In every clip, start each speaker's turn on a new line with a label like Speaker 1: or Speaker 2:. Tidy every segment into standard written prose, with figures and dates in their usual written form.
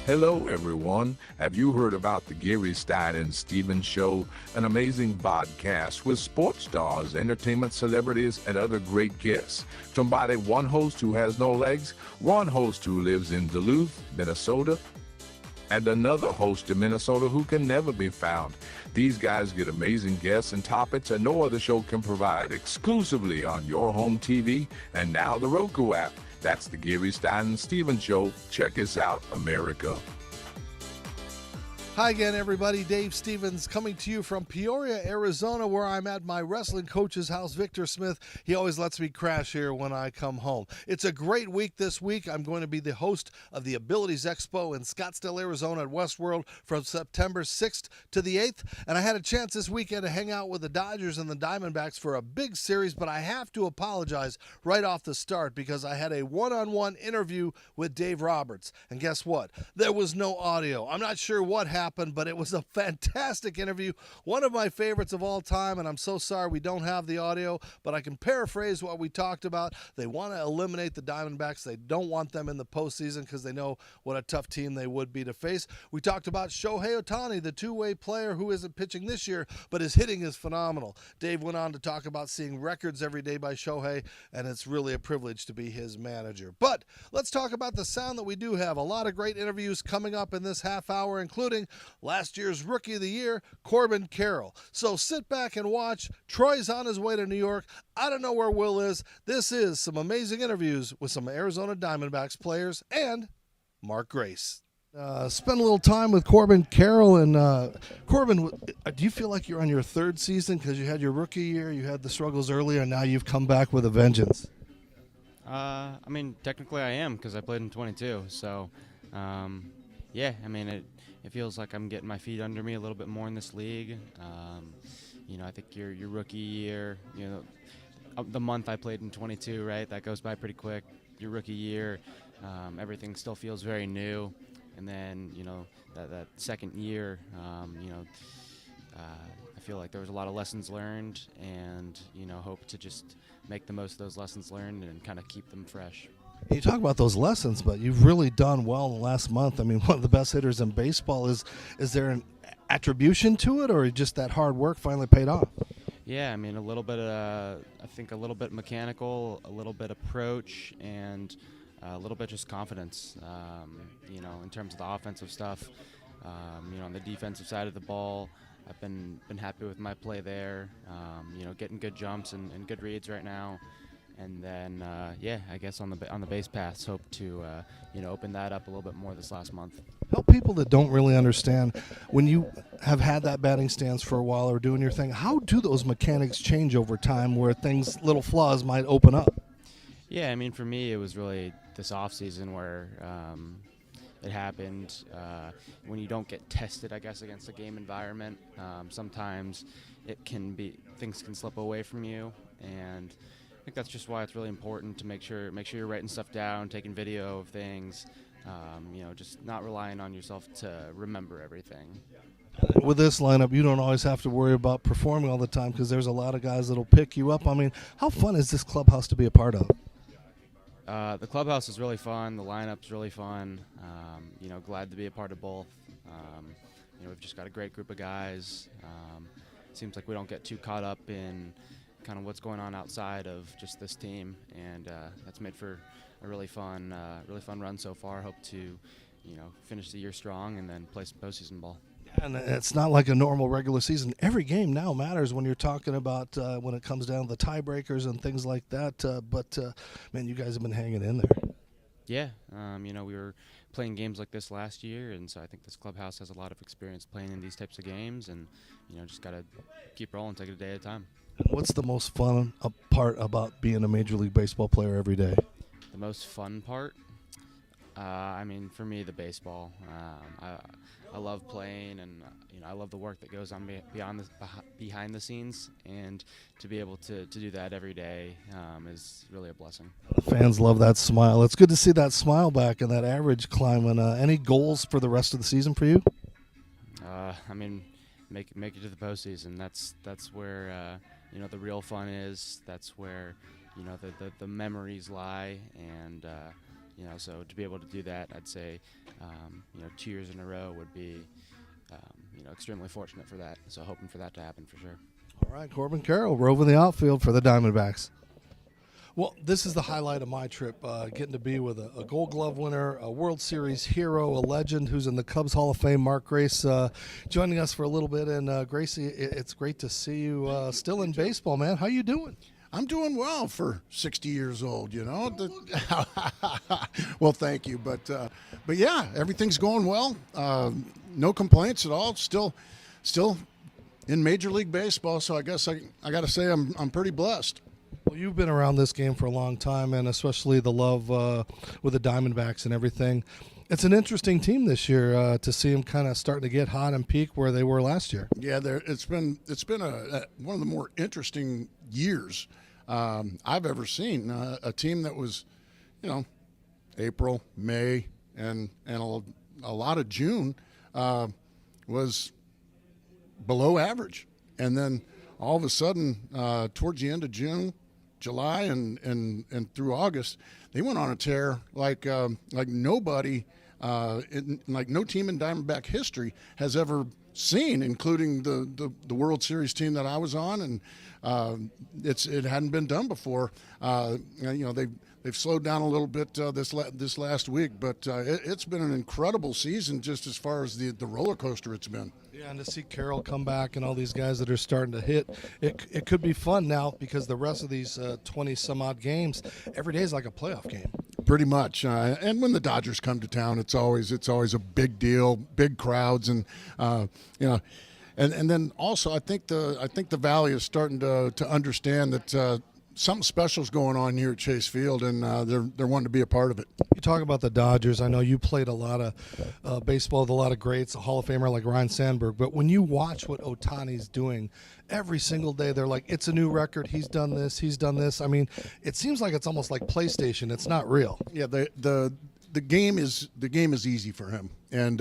Speaker 1: Hello, everyone. Have you heard about the Geary, Stein and Stevens Show? An amazing podcast with sports stars, entertainment celebrities, and other great guests. Somebody, one host who has no legs, one host who lives in Duluth, Minnesota, and another host in Minnesota who can never be found. These guys get amazing guests and topics that no other show can provide exclusively on your home TV and now the Roku app. That's the Geary, Stein and Stevens Show. Check us out, America.
Speaker 2: Hi again, everybody. Dave Stevens coming to you from Peoria, Arizona, where I'm at my wrestling coach's house, Victor Smith. He always lets me crash here when I come home. It's a great week this week. I'm going to be the host of the Abilities Expo in Scottsdale, Arizona at Westworld from September 6th to the 8th. And I had a chance this weekend to hang out with the Dodgers and the Diamondbacks for a big series, but I have to apologize right off the start because I had a one-on-one interview with Dave Roberts. And guess what? There was no audio. I'm not sure what happened, but it was a fantastic interview, one of my favorites of all time, and I'm so sorry we don't have the audio, but I can paraphrase what we talked about. They want to eliminate the Diamondbacks. They don't want them in the postseason because they know what a tough team they would be to face. We talked about Shohei Ohtani, the two-way player who isn't pitching this year, but his hitting is phenomenal. Dave went on to talk about seeing records every day by Shohei, and it's really a privilege to be his manager. But let's talk about the sound that we do have. A lot of great interviews coming up in this half hour, including last year's Rookie of the Year, Corbin Carroll. So sit back and watch. Troy's on his way to New York. I don't know where Will is. This is some amazing interviews with some Arizona Diamondbacks players and Mark Grace. Spend a little time with Corbin Carroll. And Corbin, do you feel like you're on your third season because you had your rookie year, you had the struggles earlier, and now you've come back with a vengeance?
Speaker 3: Technically I am because I played in 22. So, it feels like I'm getting my feet under me a little bit more in this league. I think your rookie year, the month I played in 22, right? That goes by pretty quick. Your rookie year, everything still feels very new. And then, that second year, I feel like there was a lot of lessons learned and, hope to just make the most of those lessons learned and kind of keep them fresh.
Speaker 2: You talk about those lessons, but you've really done well in the last month. I mean, one of the best hitters in baseball. Is there an attribution to it, or just that hard work finally paid off?
Speaker 3: Yeah, a little bit, I think a little bit mechanical, a little bit approach, and a little bit just confidence, in terms of the offensive stuff. On the defensive side of the ball, I've been happy with my play there, getting good jumps and good reads right now. And then, I guess on the base paths, hope to, open that up a little bit more this last month.
Speaker 2: Help people that don't really understand, when you have had that batting stance for a while or doing your thing, how do those mechanics change over time where little flaws might open up?
Speaker 3: Yeah, for me, it was really this off season where it happened. When you don't get tested, I guess, against a game environment, sometimes things can slip away from you, and I think that's just why it's really important to make sure you're writing stuff down, taking video of things, just not relying on yourself to remember everything.
Speaker 2: With this lineup, you don't always have to worry about performing all the time because there's a lot of guys that'll pick you up. How fun is this clubhouse to be a part of?
Speaker 3: The clubhouse is really fun. The lineup's really fun. Glad to be a part of both. We've just got a great group of guys. Seems like we don't get too caught up in kind of what's going on outside of just this team, and that's made for a really fun run so far. Hope to, finish the year strong and then play some postseason ball.
Speaker 2: And it's not like a normal regular season. Every game now matters when you're talking about when it comes down to the tiebreakers and things like that. But you guys have been hanging in there.
Speaker 3: Yeah, we were playing games like this last year, and so I think this clubhouse has a lot of experience playing in these types of games, and just got to keep rolling, take it a day at a time.
Speaker 2: What's the most fun part about being a Major League Baseball player every day?
Speaker 3: The most fun part? For me, the baseball. I love playing, and I love the work that goes on behind the scenes, and to be able to do that every day is really a blessing.
Speaker 2: The fans love that smile. It's good to see that smile back and that average climbing. Any goals for the rest of the season for you?
Speaker 3: Make it to the postseason. That's where the real fun is. That's where the memories lie, and So to be able to do that, I'd say 2 years in a row would be extremely fortunate for that. So hoping for that to happen for sure.
Speaker 2: All right, Corbin Carroll roving the outfield for the Diamondbacks. Well, this is the highlight of my trip, getting to be with a Gold Glove winner, a World Series hero, a legend who's in the Cubs Hall of Fame, Mark Grace, joining us for a little bit. And, Gracie, it's great to see you still in baseball, man. How you doing?
Speaker 4: I'm doing well for 60 years old, Well, thank you. But yeah, everything's going well. No complaints at all. Still in Major League Baseball, so I guess I got to say I'm pretty blessed.
Speaker 2: Well, you've been around this game for a long time, and especially the love with the Diamondbacks and everything. It's an interesting team this year to see them kind of starting to get hot and peak where they were last year.
Speaker 4: Yeah, it's been one of the more interesting years I've ever seen. A team that was, April, May, and a lot of June was below average, and then all of a sudden, towards the end of June, July, and through August, they went on a tear like nobody, like no team in Diamondback history has ever seen, including the World Series team that I was on, and it hadn't been done before. They've slowed down a little bit this last week, but it's been an incredible season just as far as the roller coaster it's been.
Speaker 2: Yeah, and to see Carroll come back and all these guys that are starting to hit, it could be fun now because the rest of these 20-some-odd games, every day is like a playoff game.
Speaker 4: Pretty much, and when the Dodgers come to town, it's always a big deal, big crowds, and and then also I think the Valley is starting to understand that something special is going on here at Chase Field, and they're wanting to be a part of it.
Speaker 2: You talk about the Dodgers. I know you played a lot of baseball with a lot of greats, a Hall of Famer like Ryan Sandberg. But when you watch what Ohtani's doing every single day, they're like, it's a new record. He's done this. He's done this. I mean, it seems like it's almost like PlayStation. It's not real.
Speaker 4: Yeah, the game is easy for him, and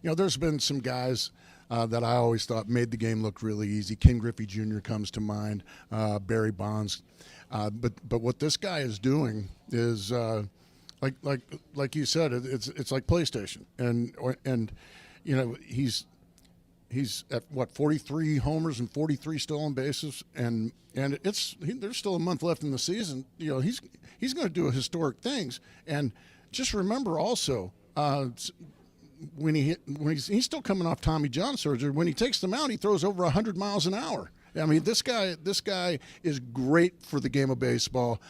Speaker 4: there's been some guys that I always thought made the game look really easy. Ken Griffey Jr. comes to mind, Barry Bonds. But what this guy is doing is like you said, it's like PlayStation, and he's at 43 homers and 43 stolen bases, and there's still a month left in the season. He's going to do historic things, and just remember also. When he's still coming off Tommy John surgery, when he takes them out, he throws over 100 miles an hour. I mean, this guy is great for the game of baseball.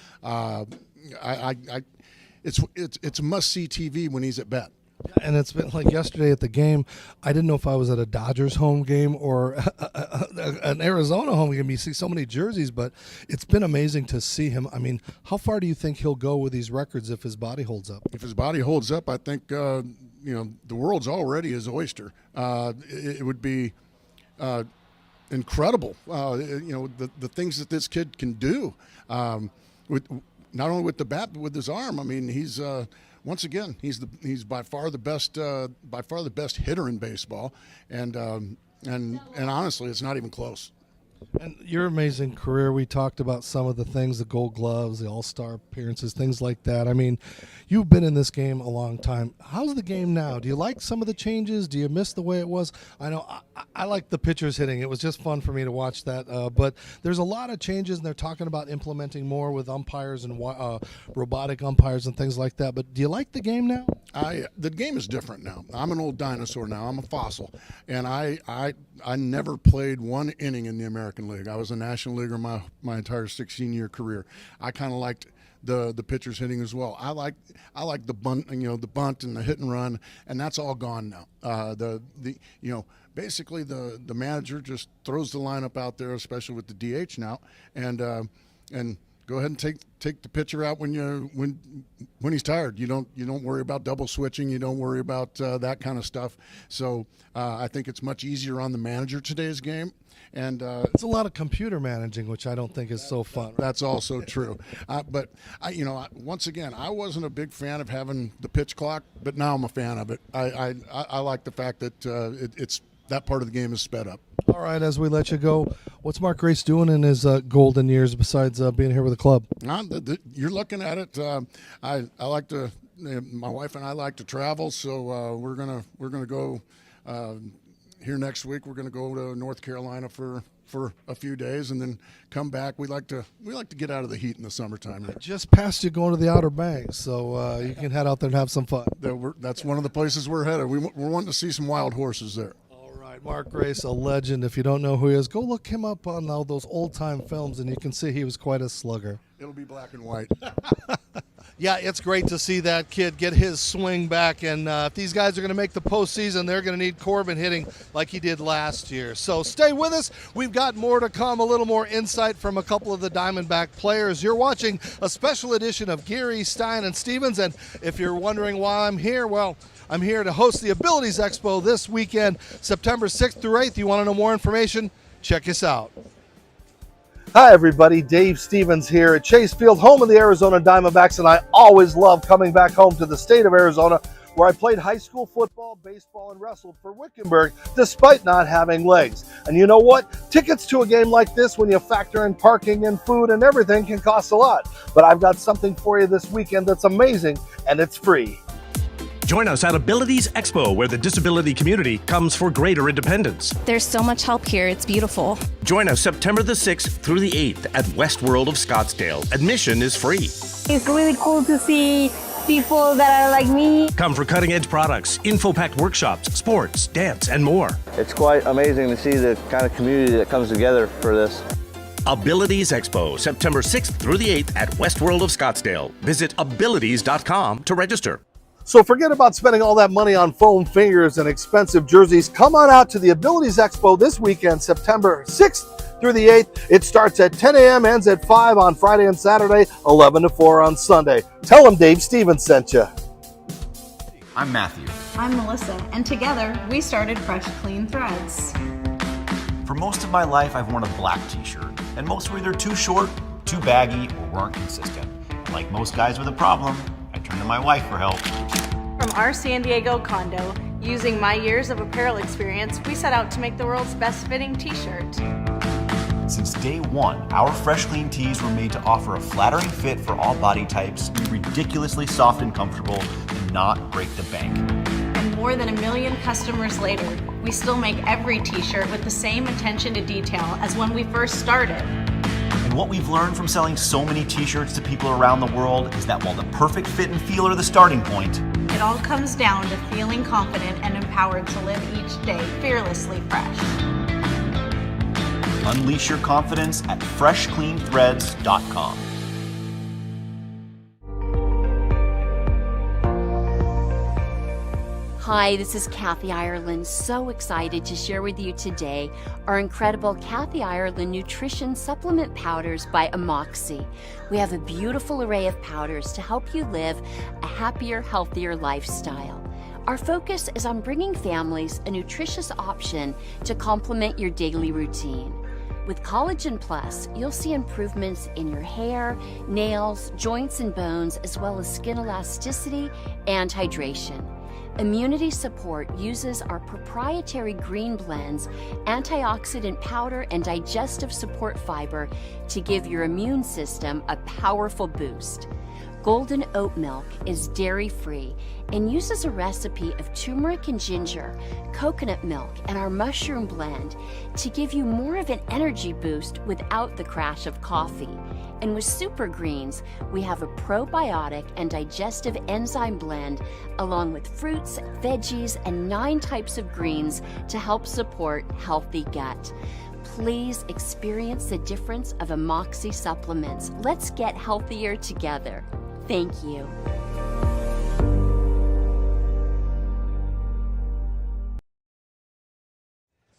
Speaker 4: It's must-see TV when he's at bat.
Speaker 2: And it's been like yesterday at the game, I didn't know if I was at a Dodgers home game or an Arizona home game. You see so many jerseys, but it's been amazing to see him. I mean, how far do you think he'll go with these records if his body holds up?
Speaker 4: If his body holds up, I think, the world's already his oyster. It would be incredible, the things that this kid can do with not only with the bat but with his arm. I mean, he's once again he's by far the best hitter in baseball, and honestly, it's not even close.
Speaker 2: And your amazing career, we talked about some of the things, the Gold Gloves, the All-Star appearances, things like that. I mean, you've been in this game a long time. How's the game now? Do you like some of the changes? Do you miss the way it was? I know I like the pitchers hitting. It was just fun for me to watch that. But there's a lot of changes, and they're talking about implementing more with umpires and robotic umpires and things like that. But do you like the game now?
Speaker 4: The game is different now. I'm an old dinosaur now. I'm a fossil, and I never played one inning in the American League. I was a National Leaguer my entire 16-year career. I kind of liked the pitchers hitting as well. I like the bunt, the bunt and the hit and run, and that's all gone now. Basically the manager just throws the lineup out there, especially with the DH now, and go ahead and take the pitcher out when he's tired. You don't worry about double switching. You don't worry about that kind of stuff. So I think it's much easier on the manager today's game. And
Speaker 2: it's a lot of computer managing, which I don't think is so fun. Right?
Speaker 4: That's also true. But once again, I wasn't a big fan of having the pitch clock, but now I'm a fan of it. I like the fact that it's that part of the game is sped up.
Speaker 2: All right, as we let you go, what's Mark Grace doing in his golden years besides being here with the club?
Speaker 4: You're looking at it. I like to My wife and I like to travel, so we're gonna go here next week. We're gonna go to North Carolina for a few days and then come back. We like to get out of the heat in the summertime.
Speaker 2: Just past you going to the Outer Banks, so you can head out there and have some fun.
Speaker 4: That's one of the places we're headed. We're wanting to see some wild horses there.
Speaker 2: All right, Mark Grace, a legend. If you don't know who he is, go look him up on all those old-time films, and you can see he was quite a slugger.
Speaker 4: It'll be black and white.
Speaker 2: Yeah, it's great to see that kid get his swing back, and if these guys are going to make the postseason, they're going to need Corbin hitting like he did last year. So stay with us. We've got more to come, a little more insight from a couple of the Diamondback players. You're watching a special edition of Geary, Stein and Stevens, and if you're wondering why I'm here, well, I'm here to host the Abilities Expo this weekend, September 6th through 8th. You want to know more information? Check us out. Hi, everybody. Dave Stevens here at Chase Field, home of the Arizona Diamondbacks, and I always love coming back home to the state of Arizona, where I played high school football, baseball, and wrestled for Wickenburg, despite not having legs. And you know what? Tickets to a game like this, when you factor in parking and food and everything, can cost a lot. But I've got something for you this weekend that's amazing, and it's free.
Speaker 5: Join us at Abilities Expo, where the disability community comes for greater independence.
Speaker 6: There's so much help here. It's beautiful.
Speaker 5: Join us September the 6th through the 8th at Westworld of Scottsdale. Admission is free.
Speaker 7: It's really cool to see people that are like me.
Speaker 5: Come for cutting-edge products, info-packed workshops, sports, dance, and more.
Speaker 8: It's quite amazing to see the kind of community that comes together for this.
Speaker 5: Abilities Expo, September 6th through the 8th at Westworld of Scottsdale. Visit abilities.com to register.
Speaker 2: So forget about spending all that money on foam fingers and expensive jerseys. Come on out to the Abilities Expo this weekend, September 6th through the 8th. It starts at 10 a.m., ends at 5 on Friday and Saturday, 11 to 4 on Sunday. Tell them Dave Stevens sent you.
Speaker 9: I'm Matthew.
Speaker 10: I'm Melissa, and together we started Fresh Clean Threads.
Speaker 9: For most of my life, I've worn a black t-shirt, and most were either too short, too baggy, or weren't consistent. Like most guys with a problem, I turned to my wife for help.
Speaker 10: From our San Diego condo, using my years of apparel experience, we set out to make the world's best fitting t-shirt.
Speaker 9: Since day one, our Fresh Clean tees were made to offer a flattering fit for all body types, be ridiculously soft and comfortable, and not break the bank.
Speaker 10: And more than 1 million customers later, we still make every t-shirt with the same attention to detail as when we first started.
Speaker 9: And what we've learned from selling so many t-shirts to people around the world is that while the perfect fit and feel are the starting point,
Speaker 10: it all comes down to feeling confident and empowered to live each day fearlessly fresh.
Speaker 9: Unleash your confidence at freshcleanthreads.com.
Speaker 11: Hi, this is Kathy Ireland. So excited to share with you today our incredible Kathy Ireland Nutrition Supplement Powders by Amoxi. We have a beautiful array of powders to help you live a happier, healthier lifestyle. Our focus is on bringing families a nutritious option to complement your daily routine. With Collagen Plus, you'll see improvements in your hair, nails, joints and bones, as well as skin elasticity and hydration. Immunity Support uses our proprietary green blends, antioxidant powder, and digestive support fiber to give your immune system a powerful boost. Golden Oat Milk is dairy-free and uses a recipe of turmeric and ginger, coconut milk, and our mushroom blend to give you more of an energy boost without the crash of coffee. And with Super Greens, we have a probiotic and digestive enzyme blend along with fruits, veggies, and 9 types of greens to help support healthy gut. Please experience the difference of Amoxi supplements. Let's get healthier together. Thank you.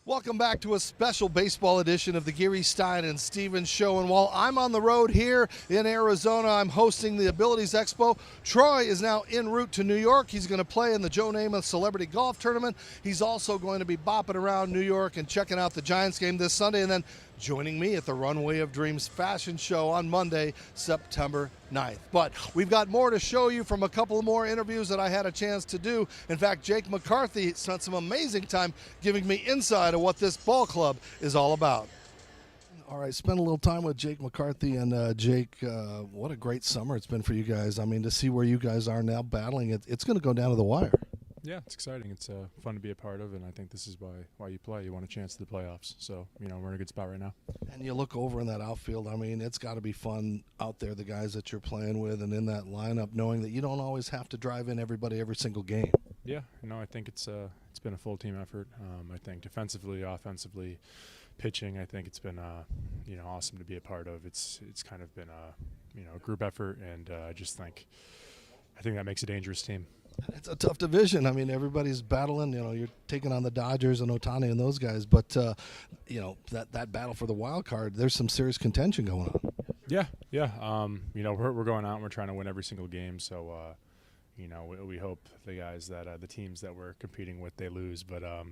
Speaker 2: Welcome back to a special baseball edition of the Geary, Stein and Stevens Show. And while I'm on the road here in Arizona, I'm hosting the Abilities Expo. Troy is now en route to New York. He's going to play in the Joe Namath Celebrity Golf Tournament. He's also going to be bopping around New York and checking out the Giants game this Sunday, and then joining me at the Runway of Dreams fashion show on Monday, September 9th. But we've got more to show you from a couple of more interviews that I had a chance to do. In fact, Jake McCarthy spent some amazing time giving me insight of what this ball club is all about. All right, spend a little time with Jake McCarthy. And Jake, what a great summer it's been for you guys. I mean, to see where you guys are now battling, it's going to go down to the wire.
Speaker 12: Yeah, it's exciting. It's fun to be a part of, and I think this is why you play. You want a chance to the playoffs. So, we're in a good spot right now.
Speaker 2: And you look over in that outfield, I mean, it's got to be fun out there, the guys that you're playing with and in that lineup, knowing that you don't always have to drive in everybody every single game.
Speaker 12: Yeah, I think it's been a full team effort. I think defensively, offensively, pitching, I think it's been awesome to be a part of. It's kind of been a group effort, and I think that makes a dangerous team.
Speaker 2: It's a tough division. I mean, everybody's battling. You're taking on the Dodgers and Ohtani and those guys, but that battle for the wild card, there's some serious contention going on.
Speaker 12: Yeah. We're going out and we're trying to win every single game. So, we hope the guys that the teams that we're competing with, they lose. But I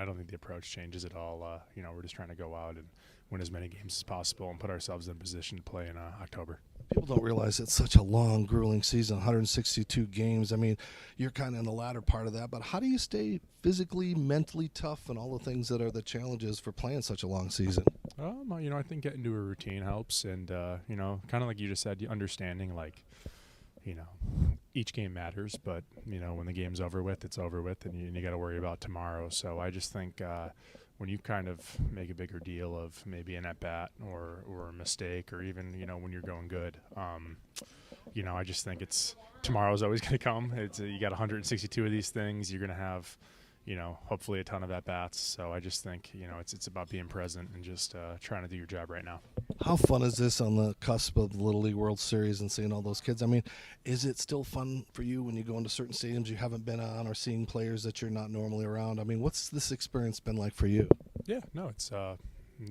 Speaker 12: don't think the approach changes at all. We're just trying to go out and win as many games as possible and put ourselves in position to play in October.
Speaker 2: People don't realize it's such a long, grueling season, 162 games. I mean, you're kind of in the latter part of that, but how do you stay physically, mentally tough and all the things that are the challenges for playing such a long season?
Speaker 12: I think getting to a routine helps, and, kind of like you just said, understanding, each game matters, but, when the game's over with, it's over with, and you got to worry about tomorrow. So I just think when you kind of make a bigger deal of maybe an at-bat or a mistake, or even, when you're going good, I just think tomorrow's always going to come. You got 162 of these things. You're going to have, hopefully a ton of at-bats. So I just think, it's about being present and just trying to do your job right now.
Speaker 2: How fun is this on the cusp of the Little League World Series and seeing all those kids? I mean, is it still fun for you when you go into certain stadiums you haven't been on, or seeing players that you're not normally around? I mean, what's this experience been like for you?
Speaker 12: Yeah, no, it's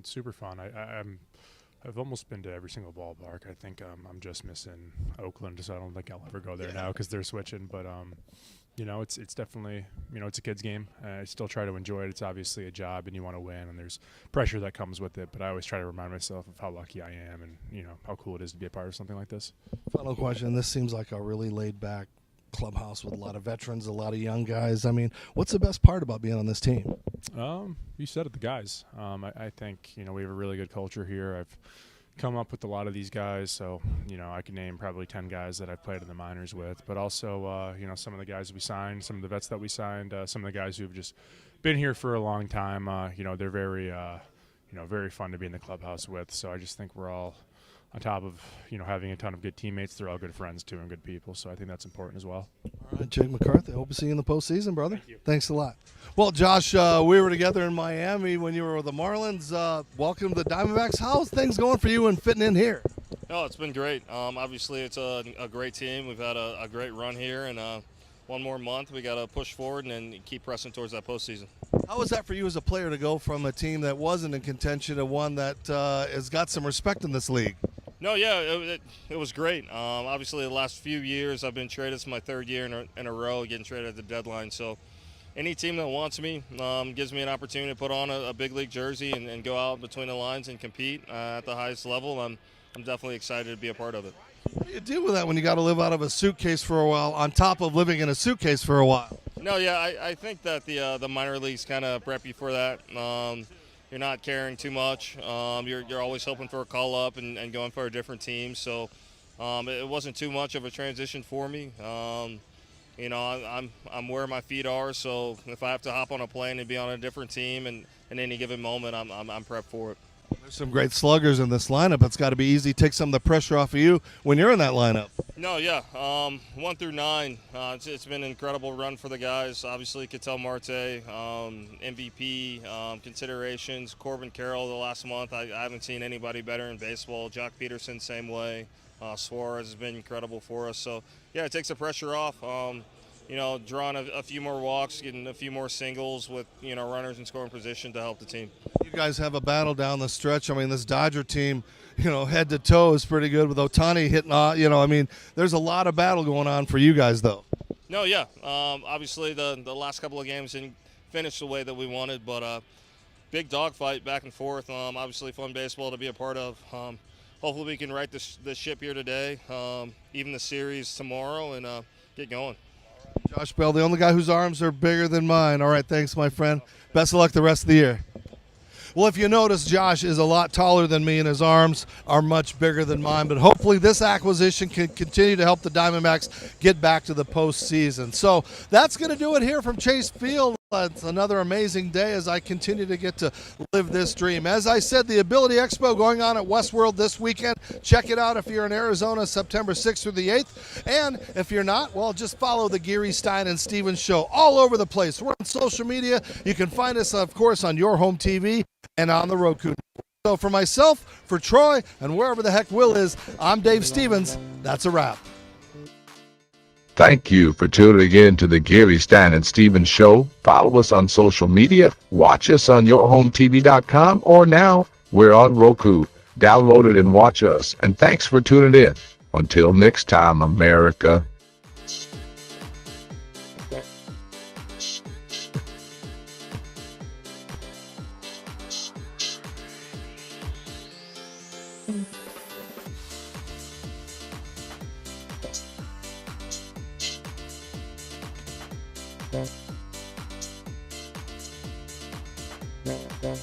Speaker 12: super fun. I've almost been to every single ballpark. I think I'm just missing Oakland, so I don't think I'll ever go there now because they're switching. But it's definitely, it's a kid's game. I still try to enjoy it. It's obviously a job, and you want to win, and there's pressure that comes with it. But I always try to remind myself of how lucky I am, and how cool it is to be a part of something like this.
Speaker 2: Final question: this seems like a really laid-back clubhouse with a lot of veterans, a lot of young guys. I mean, what's the best part about being on this team?
Speaker 12: You said it, the guys. I think, we have a really good culture here. I've come up with a lot of these guys, so, I can name probably 10 guys that I've played in the minors with, but also, some of the guys we signed, some of the vets that we signed, some of the guys who've just been here for a long time. They're very, very fun to be in the clubhouse with, so I just think we're all on top of, having a ton of good teammates. They're all good friends, too, and good people, so I think that's important as well.
Speaker 2: All right, Jake McCarthy, I hope to see you in the postseason, brother. Thank you. Thanks a lot. Well, Josh, we were together in Miami when you were with the Marlins. Welcome to the Diamondbacks. How's things going for you and fitting in here?
Speaker 13: Oh, it's been great. Obviously, it's a great team. We've had a great run here, and one more month, we got to push forward and keep pressing towards that postseason.
Speaker 2: How was that for you as a player to go from a team that wasn't in contention to one that has got some respect in this league?
Speaker 13: No, yeah, it was great. Obviously, the last few years I've been traded. It's my third year in a row getting traded at the deadline. So any team that wants me gives me an opportunity to put on a big league jersey and go out between the lines and compete at the highest level. I'm definitely excited to be a part of it.
Speaker 2: What do you deal with that when you got to live out of a suitcase for a while on top of living in a suitcase for a while?
Speaker 13: No, yeah, I think that the minor leagues kind of prep you for that. You're not caring too much. You're always hoping for a call up and going for a different team. So it wasn't too much of a transition for me. I'm where my feet are. So if I have to hop on a plane and be on a different team and in any given moment, I'm prepped for it.
Speaker 2: There's some great sluggers in this lineup. It's got to be easy to take some of the pressure off of you when you're in that lineup.
Speaker 13: No, yeah. 1 through 9, it's been an incredible run for the guys. Obviously, Ketel Marte, MVP considerations. Corbin Carroll the last month. I haven't seen anybody better in baseball. Jock Peterson, same way. Suarez has been incredible for us. So, yeah, it takes the pressure off. Drawing a few more walks, getting a few more singles with, runners in scoring position to help the team.
Speaker 2: You guys have a battle down the stretch. I mean, this Dodger team, head to toe is pretty good with Ohtani hitting, there's a lot of battle going on for you guys, though.
Speaker 13: No, yeah. Obviously, the last couple of games didn't finish the way that we wanted, but big dogfight back and forth. Obviously, fun baseball to be a part of. Hopefully, we can right this ship here today, even the series tomorrow, and get going.
Speaker 2: Josh Bell, the only guy whose arms are bigger than mine. All right, thanks, my friend. Best of luck the rest of the year. Well, if you notice, Josh is a lot taller than me and his arms are much bigger than mine, but hopefully this acquisition can continue to help the Diamondbacks get back to the postseason. So that's going to do it here from Chase Field. It's another amazing day as I continue to get to live this dream. As I said, the Ability Expo going on at Westworld this weekend. Check it out if you're in Arizona, September 6th through the 8th. And if you're not, well, just follow the Geary, Stein and Stevens Show all over the place. We're on social media. You can find us, of course, on your home TV and on the Roku. So for myself, for Troy, and wherever the heck Will is, I'm Dave Stevens. That's a wrap.
Speaker 1: Thank you for tuning in to the Geary, Stein and Stevens Show. Follow us on social media. Watch us on yourhometv.com, or now we're on Roku. Download it and watch us. And thanks for tuning in. Until next time, America.
Speaker 14: Yeah.